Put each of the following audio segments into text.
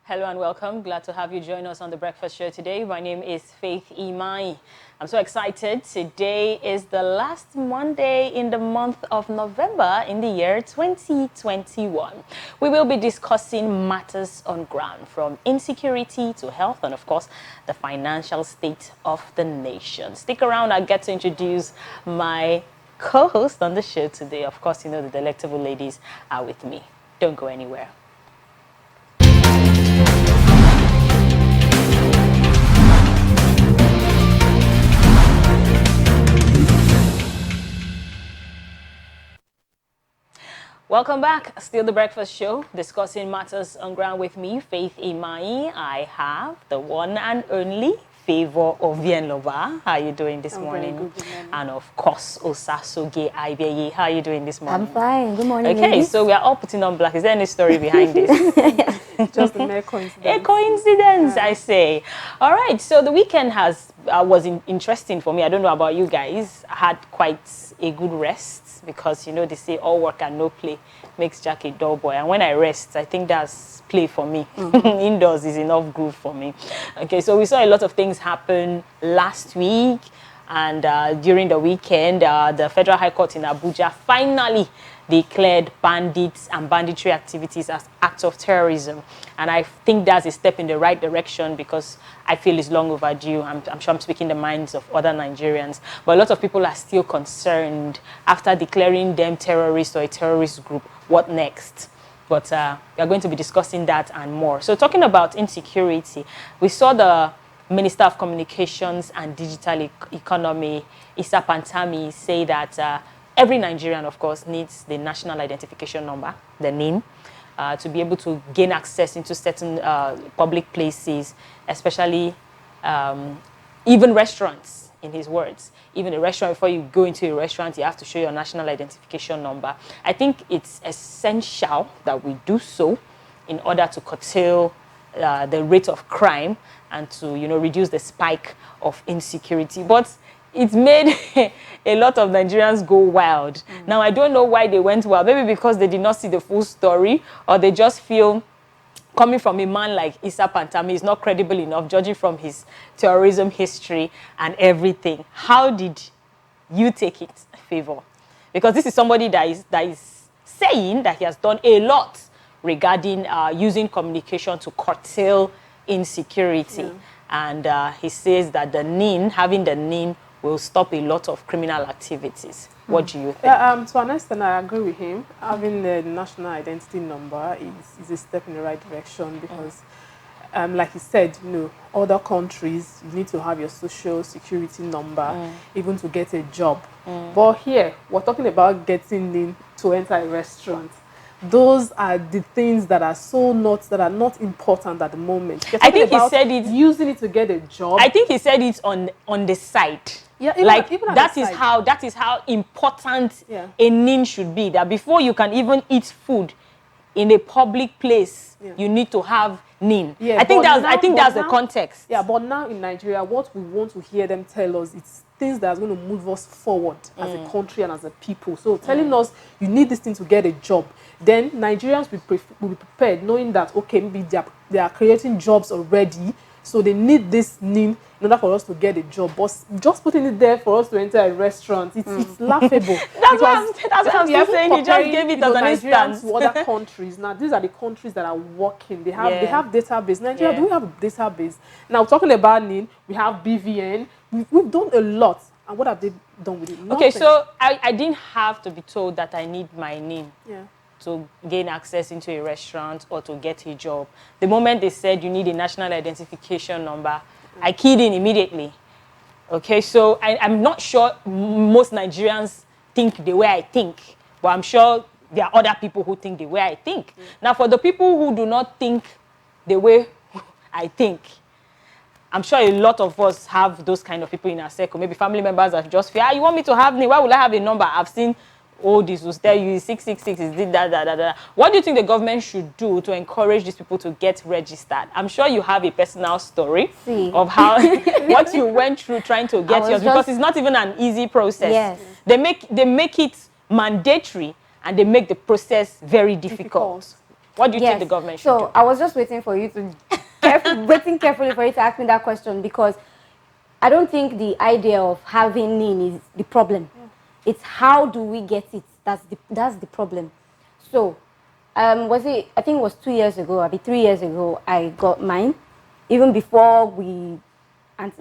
Hello and welcome. Glad to have you join us on the breakfast show today. My name is Faith Imai. I'm so excited. Today is the last Monday in the month of November in the year 2021. We will be discussing matters on ground, from insecurity to health and, of course, the financial state of the nation. Stick around. I'll get to introduce my co-host on the show today. Of course, you know the delectable ladies are with me. Don't go anywhere. Welcome back. Still the breakfast show, discussing matters on ground with me, Faith Imai. I have the one and only Favor Ovienlova. How are you doing this morning? Very good morning. And of course, Osasoge Aibeye. How are you doing this morning? I'm fine. Good morning, Okay, ladies. so we are all putting on black. Is there any story behind this? Just a mere coincidence. A coincidence, I say. All right, so the weekend was interesting for me. I don't know about you guys. I had quite a good rest because, you know, they say all work and no play makes Jack a dull boy. And when I rest, I think that's play for me. Indoors is enough groove for me. Okay, so we saw a lot of things happen last week. And during the weekend, the Federal High Court in Abuja finally declared bandits and banditry activities as acts of terrorism. And I think that's a step in the right direction because I feel it's long overdue. I'm sure I'm speaking the minds of other Nigerians. But a lot of people are still concerned after declaring them terrorists or a terrorist group. What next? But we are going to be discussing that and more. So talking about insecurity, we saw the Minister of Communications and Digital Economy, Issa Pantami, say that every Nigerian, of course, needs the National Identification Number, the NIN, to be able to gain access into certain public places, especially even restaurants, in his words. Even a restaurant, before you go into a restaurant, you have to show your National Identification Number. I think it's essential that we do so in order to curtail the rate of crime and to, you know, reduce the spike of insecurity. But it's made a lot of Nigerians go wild. Now, I don't know why they went wild. Maybe because they did not see the full story, or they just feel coming from a man like Issa Pantami is not credible enough, judging from his terrorism history and everything. How did you take it, Favor? Because this is somebody that is saying that he has done a lot regarding using communication to curtail insecurity. Yeah. And he says that the NIN, having the NIN, will stop a lot of criminal activities. What do you think? To an extent, I agree with him. Having the national identity number is a step in the right direction because, like he said, you know, other countries, you need to have your social security number even to get a job. But here, we're talking about getting in to enter a restaurant. Those are the things that are not important at the moment. I think he said it, using it to get a job. I think he said it on the side. Yeah, even that is how important a NIN should be. That before you can even eat food in a public place, you need to have NIN. Yeah, I think that's the context. Yeah, but now in Nigeria, what we want to hear them tell us, it's things that are going to move us forward as a country and as a people. So telling us you need this thing to get a job, then Nigerians will be prepared, knowing that, okay, maybe they are creating jobs already, so they need this NIN in order for us to get a job. But just putting it there for us to enter a restaurant, it's laughable. That's what I'm still saying. You just gave it as an instance. To other countries. Now, these are the countries that are working. They have database. Nigeria, do we have a database? Now, talking about NIN, we have BVN. We've done a lot. And what have they done with it? Nothing. Okay, so I didn't have to be told that I need my NIN. Yeah. To gain access into a restaurant or to get a job. The moment they said you need a national identification number, I keyed in immediately. Okay, so I'm not sure most Nigerians think the way I think, but I'm sure there are other people who think the way I think. Now, for the people who do not think the way I think, I'm sure a lot of us have those kind of people in our circle. Maybe family members that just feel, you want me to have NIN? Why would I have a number? I've seen this will tell you 666 is this, that. What do you think the government should do to encourage these people to get registered? I'm sure you have a personal story of how what you went through trying to get yours, because it's not even an easy process. Yes. They make it mandatory and they make the process very difficult. What do you think the government should do? So I was just waiting for you to, waiting carefully for you to ask me that question, because I don't think the idea of having NIN is the problem. It's how do we get it? That's the problem. So, I think it was 2 years ago, maybe 3 years ago, I got mine. Even before we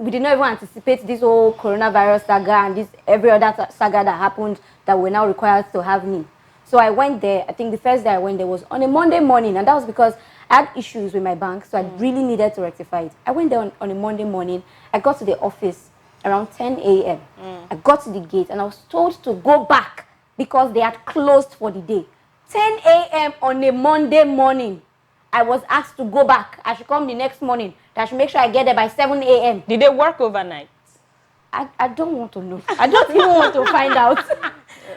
did not even anticipate this whole coronavirus saga and this every other saga that happened that we're now required to have NIN. So I went there. I think the first day I went there was on a Monday morning, and that was because I had issues with my bank, so I really needed to rectify it. I went there on a Monday morning. I got to the office around 10 a.m. I got to the gate, and I was told to go back because they had closed for the day. 10 a.m. on a Monday morning, I was asked to go back. I should come the next morning. I should make sure I get there by 7 a.m. Did they work overnight? I don't want to know. I don't even want to find out.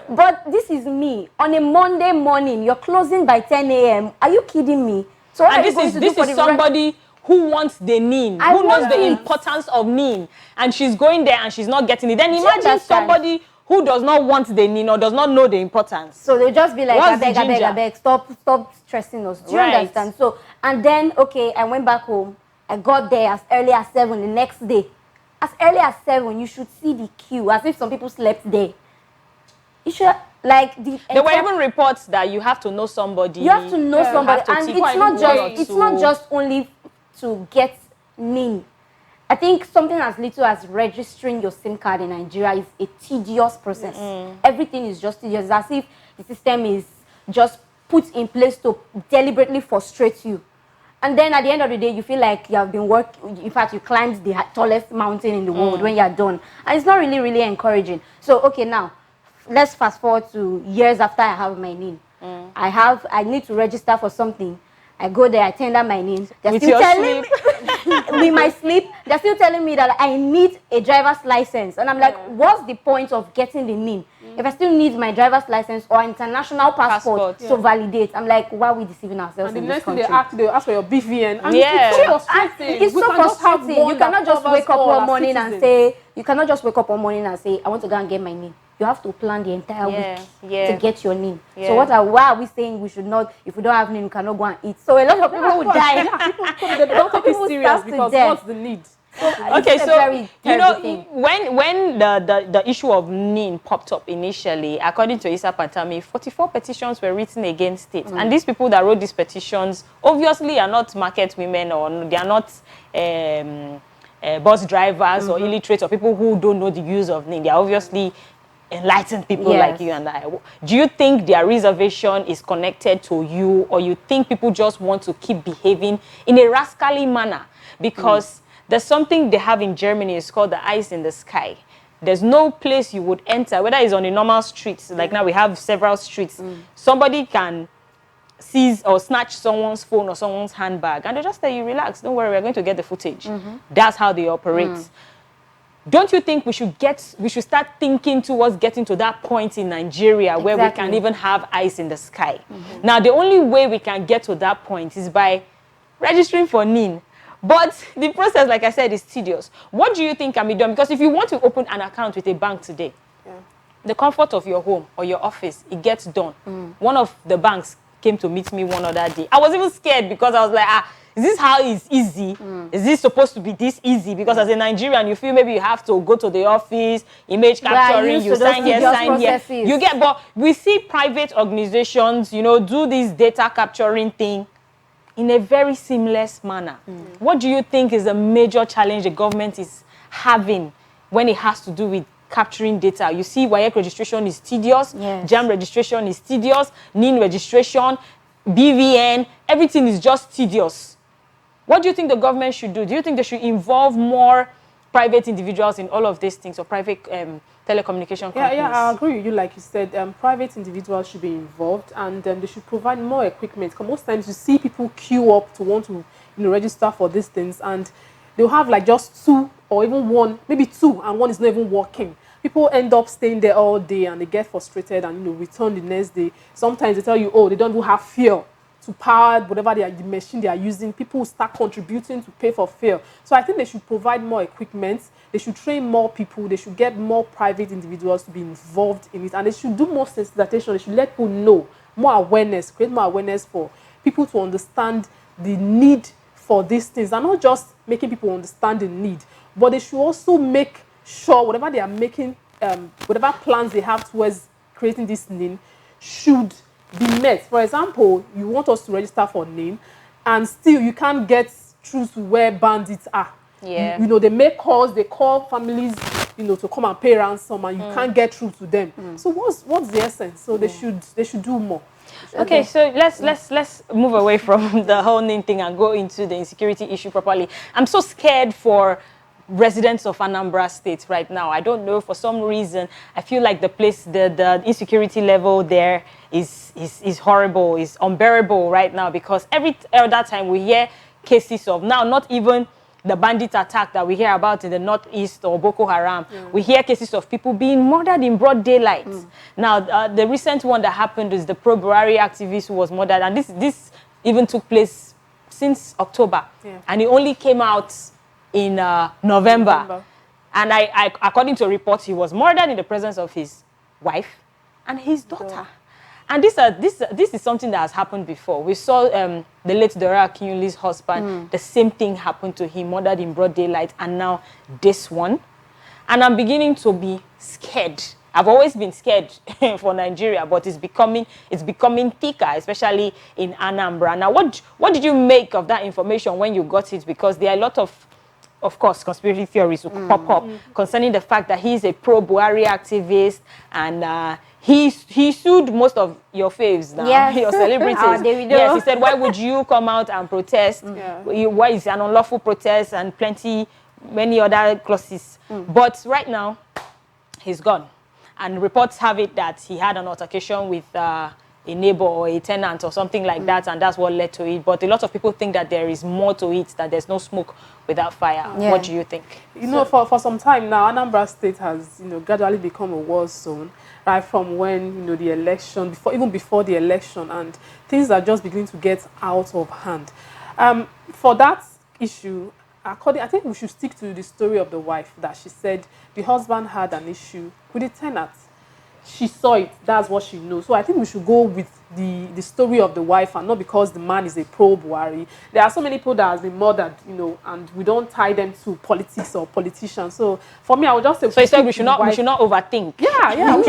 But this is me. On a Monday morning, you're closing by 10 a.m. Are you kidding me? So and this is somebody who wants the NIN, who knows the importance of NIN, and she's going there and she's not getting it. Then imagine somebody who does not want the NIN or does not know the importance. So they'll just be like, I beg, stop stressing us. Do you understand? So, and then, okay, I went back home. I got there as early as 7 the next day. As early as 7, you should see the queue, as if some people slept there. You should, like, there were even reports that you have to know somebody. You have to know somebody, and it's not just only to get NIN. I think something as little as registering your SIM card in Nigeria is a tedious process. Everything is just tedious. It's as if the system is just put in place to deliberately frustrate you. And then at the end of the day, you feel like you have been working. In fact, you climbed the tallest mountain in the world when you're done. And it's not really, really encouraging. So, okay, now, let's fast forward to years after I have my NIN. I need to register for something. I go there, I tender my NIN. They're still telling me, with my sleep, they're still telling me that I need a driver's license. And I'm like, what's the point of getting the NIN? If I still need my driver's license or international passport to validate, I'm like, why are we deceiving ourselves in this country? They'll ask for your BVN. And it's so frustrating. You cannot just wake up one morning and say, I want to go and get my NIN. You have to plan the entire week to get your NIN. So why are we saying we should not, if we don't have NIN, we cannot go and eat? So a lot of people will die. They don't take it serious because what's the need? Okay, so you know, when the issue of NIN popped up initially, according to Isa Pantami, 44 petitions were written against it, and these people that wrote these petitions obviously are not market women, or they are not bus drivers or illiterate or people who don't know the use of NIN. They are obviously enlightened people like you and I. Do you think their reservation is connected to you, or you think people just want to keep behaving in a rascally manner? Because there's something they have in Germany, it's called the eyes in the sky. There's no place you would enter, whether it's on a normal street, like now we have several streets, somebody can seize or snatch someone's phone or someone's handbag, and they just tell you, relax, don't worry, we're going to get the footage. That's how they operate. Don't you think we should start thinking towards getting to that point in Nigeria where we can even have eyes in the sky? Now, the only way we can get to that point is by registering for NIN. But the process, like I said, is tedious. What do you think can be done? Because if you want to open an account with a bank today, the comfort of your home or your office, it gets done. One of the banks came to meet me one other day. I was even scared because I was like, is this how it's easy? Is this supposed to be this easy? Because as a Nigerian, you feel maybe you have to go to the office, image capturing, you sign here, sign here. You get, but we see private organizations, you know, do this data capturing thing in a very seamless manner. What do you think is a major challenge the government is having when it has to do with capturing data? You see, WAEC registration is tedious, JAM registration is tedious, NIN registration, BVN, everything is just tedious. What do you think the government should do? Do you think they should involve more private individuals in all of these things, or private telecommunication companies? Yeah, I agree with you. Like you said, private individuals should be involved, and they should provide more equipment. Because most times you see people queue up to want to register for these things, and they'll have like just 2 or even 1, maybe 2, and 1 is not even working. People end up staying there all day, and they get frustrated and return the next day. Sometimes they tell you, oh, they don't even have fuel to power whatever the machine they are using. People will start contributing to pay for fuel. So I think they should provide more equipment. They should train more people. They should get more private individuals to be involved in it, and they should do more sensitization. They should let people know, more awareness, create more awareness for people to understand the need for these things, and not just making people understand the need, but they should also make sure whatever they are making, whatever plans they have towards creating this NIN should be met. For example, you want us to register for NIN, and still you can't get through to where bandits are. Yeah. You know, they make calls, they call families, you know, to come and pay ransom, and you can't get through to them. So what's the essence? So they should do more. Okay, so let's move away from the whole NIN thing and go into the insecurity issue properly. I'm so scared for residents of Anambra State right now. I don't know, for some reason, I feel like the place, the insecurity level there is horrible, is unbearable right now, because every other time we hear cases of, now not even the bandit attack that we hear about in the northeast or Boko Haram, we hear cases of people being murdered in broad daylight. Now, the recent one that happened is the pro-Buhari activist who was murdered, and this even took place since October, and it only came out in November. And I, according to reports, he was murdered in the presence of his wife and his daughter. And this is something that has happened before. We saw the late Dora Akinyuli's husband. The same thing happened to him, murdered in broad daylight, and now this one. And I'm beginning to be scared. I've always been scared for Nigeria, but it's becoming thicker, especially in Anambra. Now, what did you make of that information when you got it? Because there are a lot of course, conspiracy theories will pop up concerning the fact that he's a pro-Buhari activist, and he sued most of your faves now, your celebrities. Yes, he said, why would you come out and protest? Why is it an unlawful protest, and many other clauses. But right now, he's gone. And reports have it that he had an altercation with a neighbor or a tenant or something like that, and that's what led to it. But a lot of people think that there is more to it, that there's no smoke without fire. What do you think? You know, for some time now, Anambra State has, gradually become a war zone, right from when, the election, even before the election, and things are just beginning to get out of hand. For that issue, I think we should stick to the story of the wife, that she said the husband had an issue with the tenant. She saw it, that's what she knows. So I think we should go with the story of the wife, and not because the man is a pro-Buhari. There are so many people that have been murdered, and we don't tie them to politics or politicians. So for me, I would just say... So you said we should not overthink. Yeah.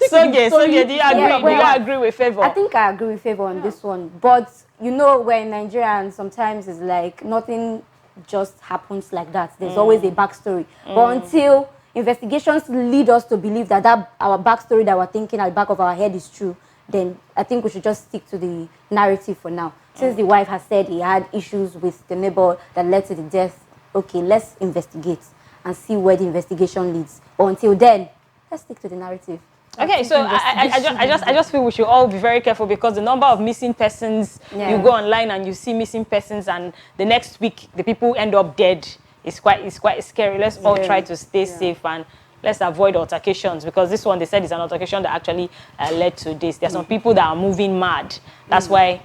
So do you agree? Do you agree with Favor? I think I agree with Favor on this one. But, we're in Nigeria, and sometimes it's like nothing just happens like that. There's always a backstory. But until investigations lead us to believe that our backstory that we're thinking at the back of our head is true, then I think we should just stick to the narrative for now. Since the wife has said he had issues with the neighbor that led to the death, okay, let's investigate and see where the investigation leads. But until then, let's stick to the narrative. Okay, so I just feel we should all be very careful, because the number of missing persons, you go online and you see missing persons, and the next week the people end up dead. It's quite scary. Let's all try to stay safe, and let's avoid altercations, because this one, they said, is an altercation that actually led to this. There are some people that are moving mad. That's why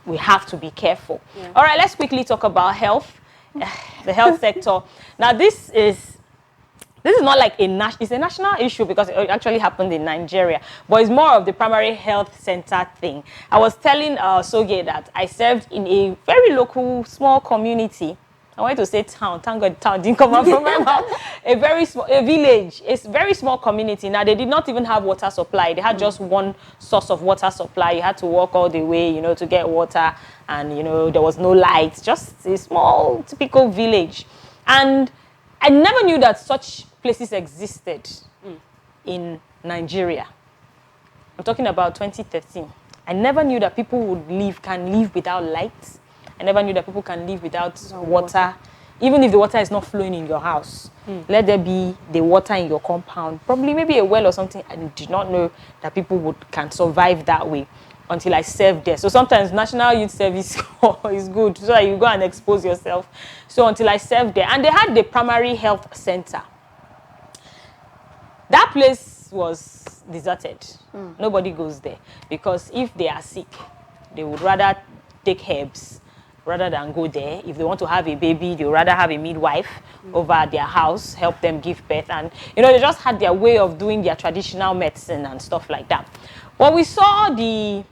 we have to be careful. All right, let's quickly talk about health, the health sector. Now, this is not like it's a national issue, because it actually happened in Nigeria, but it's more of the primary health center thing. I was telling Soge that I served in a very local, small community. I wanted to say town. Thank God town didn't come out from my mouth. A village. It's a very small community. Now, they did not even have water supply. They had just one source of water supply. You had to walk all the way, to get water. And, there was no light. Just a small, typical village. And I never knew that such places existed in Nigeria. I'm talking about 2013. I never knew that people can live without light. I never knew that people can live without water, even if the water is not flowing in your house. Let there be the water in your compound, probably maybe a well or something. I did not know that people can survive that way until I served there. So sometimes National Youth Service is good, so that you go and expose yourself. So until I served there, and they had the primary health center. That place was deserted. Nobody goes there, because if they are sick, they would rather take herbs rather than go there. If they want to have a baby, they would rather have a midwife over at their house, help them give birth. And, they just had their way of doing their traditional medicine and stuff like that. But we saw the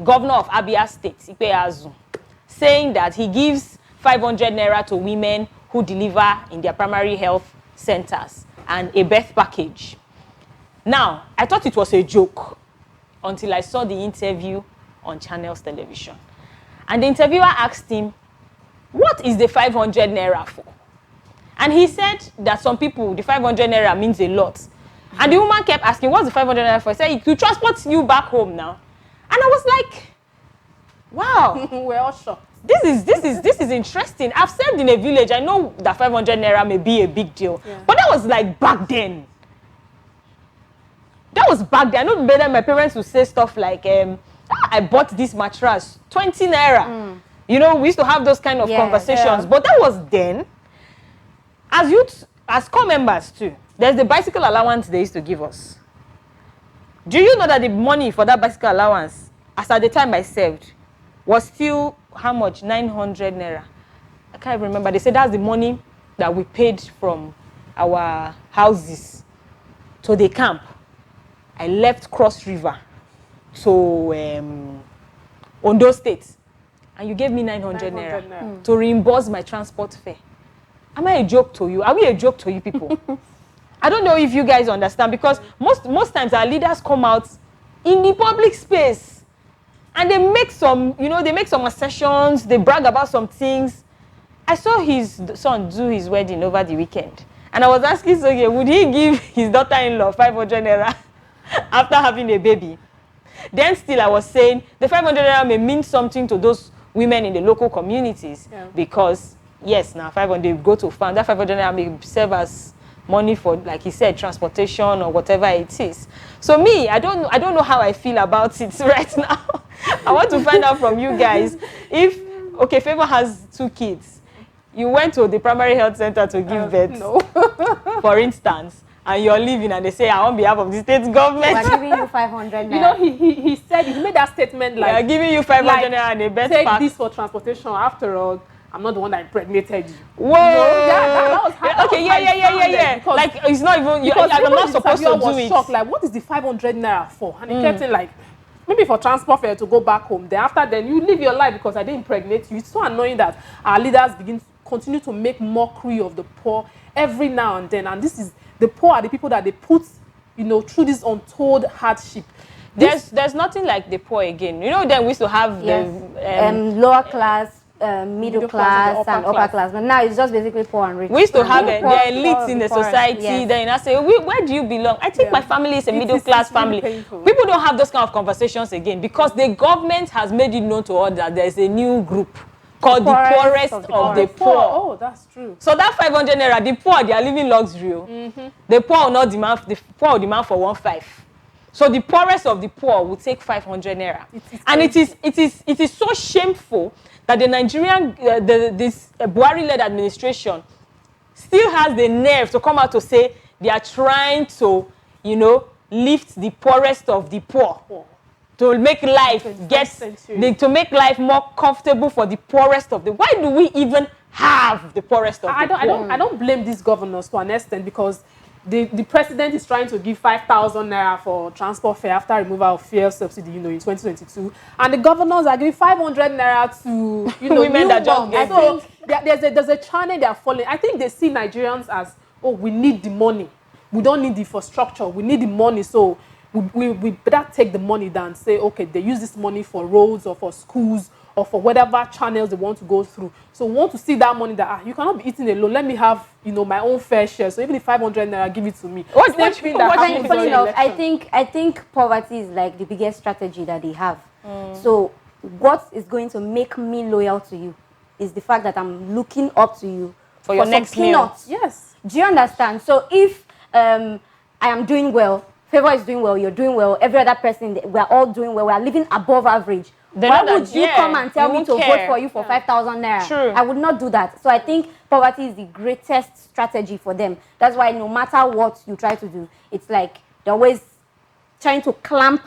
governor of Abia State, Ikpeazu, saying that he gives 500 naira to women who deliver in their primary health centers and a birth package. Now, I thought it was a joke until I saw the interview on Channels Television. And the interviewer asked him, what is the 500 naira for? And he said that some people, the 500 naira means a lot. And the woman kept asking, what's the 500 naira for? He said, to transport you back home now. And I was like, wow. We're all shocked. This is interesting. I've served in a village. I know that 500 naira may be a big deal. Yeah. But that was like back then. That was back then. I know better my parents would say stuff like, I bought this mattress, 20 naira. You know, we used to have those kind of conversations. Yeah. But that was then. As youth, as core members too, there's the bicycle allowance they used to give us. Do you know that the money for that bicycle allowance, as at the time I served, was still how much? 900 naira. I can't remember. They said that's the money that we paid from our houses to the camp. I left Cross River to Ondo State, and you gave me 900 naira to reimburse my transport fare. Am I a joke to you? Are we a joke to you people? I don't know if you guys understand, because most times our leaders come out in the public space and they make some, you know, they make some assertions, they brag about some things. I saw his son do his wedding over the weekend, and I was asking Soge, would he give his daughter-in-law 500 naira after having a baby? Then still I was saying the 500 naira may mean something to those women in the local communities, because yes, now 500 go to farm. That 500 naira may serve as money for, like he said, transportation or whatever it is. So me, I don't know how I feel about it right now. I want to find out from you guys if, okay, Favor has 2 kids. You went to the primary health center to give birth, no. for instance, and you're leaving and they say, on behalf of the state government, we're giving you 500 naira. You know, he said, he made that statement like, we're giving you 500 naira and a birth take pack. this for transportation. After all, I'm not the one that impregnated you. Whoa! No, that was how, okay, yeah. Because, like, it's not even, because I'm not supposed to do it. Shocked, like, what is the 500 naira for? And he kept saying, like, maybe for transport fare to go back home. Then after then, you live your life because I didn't impregnate you. It's so annoying that our leaders continue to make mockery of the poor every now and then. And this is, the poor are the people that they put, you know, through this untold hardship. There's nothing like the poor again. You know, then we used to have the lower class, middle class and upper class. But now it's just basically poor and rich. We used to have the elites in the society. Yes. Then I say, where do you belong? I think my family is a middle class family. People don't have those kind of conversations again, because the government has made it known to all that there is a new group called the poorest of the poor. Oh, that's true. So that 500 naira, the poor, they are living luxury. The poor will not demand, the poor will demand for 1.5. So the poorest of the poor will take 500 naira. And it is so shameful that the Nigerian, this Buhari-led administration still has the nerve to come out to say they are trying to, you know, lift the poorest of the poor. To make life to make life more comfortable for the poorest of the. Why do we even have the poorest of the poor? I don't blame these governors to an extent, because the president is trying to give 5,000 naira for transport fare after removal of fuel subsidy, you know, in 2022, and the governors are giving 500 naira to, you know, women that just gave birth. So there's a channel they are following. I think they see Nigerians as, oh, we need the money. We don't need the infrastructure. We need the money. So we better take the money than say, okay, they use this money for roads or for schools or for whatever channels they want to go through. So we want to see that money that, you cannot be eating alone. Let me have, you know, my own fair share. So even if 500 naira, give it to me. Funny enough, I think poverty is like the biggest strategy that they have. So what is going to make me loyal to you is the fact that I'm looking up to you for your next meal. Yes. Do you understand? So if I am doing well, Favor is doing well, you're doing well, every other person, we're all doing well, we're living above average. Why would you come and tell me to vote for you for 5,000 naira? True. I would not do that. So I think poverty is the greatest strategy for them. That's why no matter what you try to do, it's like they're always trying to clamp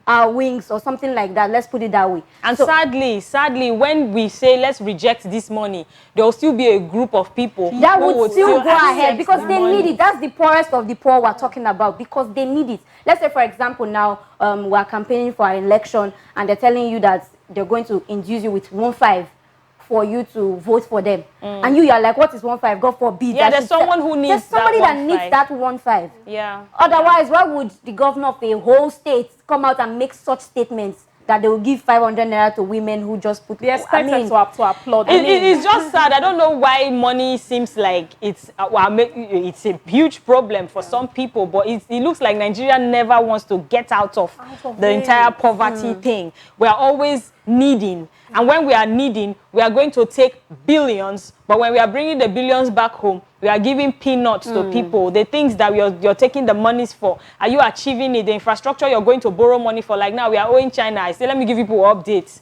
our wings or something like that. Let's put it that way. And so, sadly, when we say let's reject this money, there will still be a group of people that would still go ahead because they money. need it. That's the poorest of the poor we're talking about, because they need it. Let's say, for example, now we're campaigning for an election and they're telling you that they're going to induce you with 1.5 for you to vote for them, and you're like, what is 1.5? God forbid. Yeah, there's someone who needs there's somebody that that needs that 1.5. Yeah. Otherwise, why would the governor of a whole state come out and make such statements that they will give 500 naira to women who just put? They expect them to applaud. It's just sad. I don't know why money seems like it's a huge problem for some people, but it looks like Nigeria never wants to get out of the entire poverty thing. We are always needing. And when we are needing, we are going to take billions. But when we are bringing the billions back home, we are giving peanuts to people. The things that you're taking the monies for, are you achieving it? The infrastructure you're going to borrow money for, like now we are owing China. I said, let me give people updates.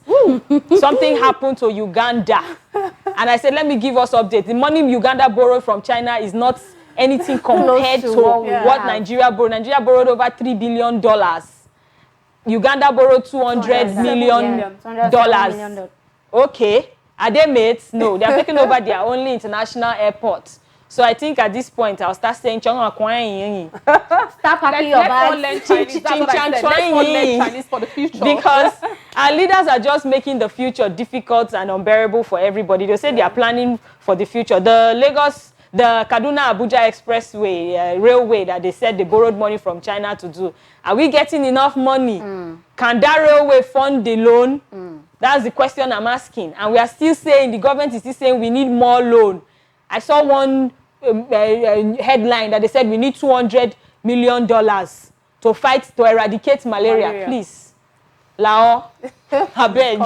Something happened to Uganda. And I said, let me give us updates. The money Uganda borrowed from China is not anything compared to what Nigeria borrowed. Nigeria borrowed over $3 billion. Uganda borrowed $200 million. Okay. Are they mates? No, they are taking over their only international airport. So I think at this point, I'll start saying, start packing your bags. Let's learn Chinese for the future. Because our leaders are just making the future difficult and unbearable for everybody. They say they are planning for the future. The Kaduna-Abuja Expressway, railway that they said they borrowed money from China to do. Are we getting enough money? Can that railway fund the loan? That's the question I'm asking. And we are still saying, the government is still saying we need more loan. I saw one headline that they said we need $200 million to eradicate malaria. Please. Lao, I beg.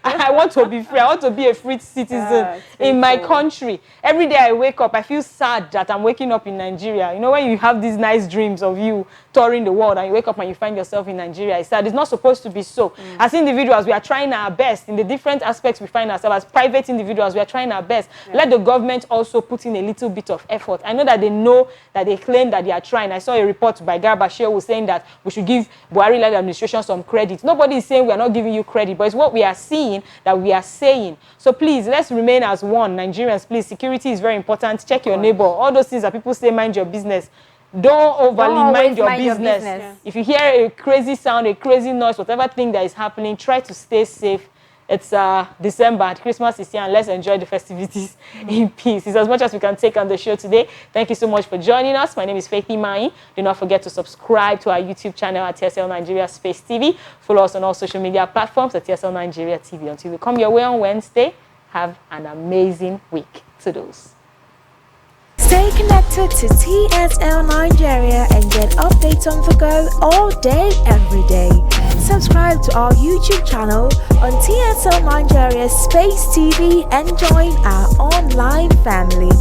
I want to be free. I want to be a free citizen in my country. Every day I wake up, I feel sad that I'm waking up in Nigeria. You know, when you have these nice dreams of you touring the world and you wake up and you find yourself in Nigeria, it's sad. It's not supposed to be so. As individuals, we are trying our best in the different aspects we find ourselves. As private individuals, we are trying our best. Let the government also put in a little bit of effort. I know that they claim that they are trying. I saw a report by Garba Shehu saying that we should give Buhari-led administration some credit. Nobody is saying we are not giving you credit, but it's what we are seeing that we are saying. So please, let's remain as one. Nigerians, please, security is very important. Check your neighbor. All those things that people say, mind your business. Don't overly mind your business. If you hear a crazy sound, a crazy noise, whatever thing that is happening, try to stay safe. It's December, Christmas is here, and let's enjoy the festivities in peace. It's as much as we can take on the show today. Thank you so much for joining us. My name is Faith Imai. Do not forget to subscribe to our YouTube channel at TSL Nigeria Space TV. Follow us on all social media platforms at TSL Nigeria TV. Until we come your way on Wednesday, have an amazing week. To those. Stay connected to TSL Nigeria and get updates on the go all day, every day. Subscribe to our YouTube channel on TSL Nigeria Space TV and join our online family.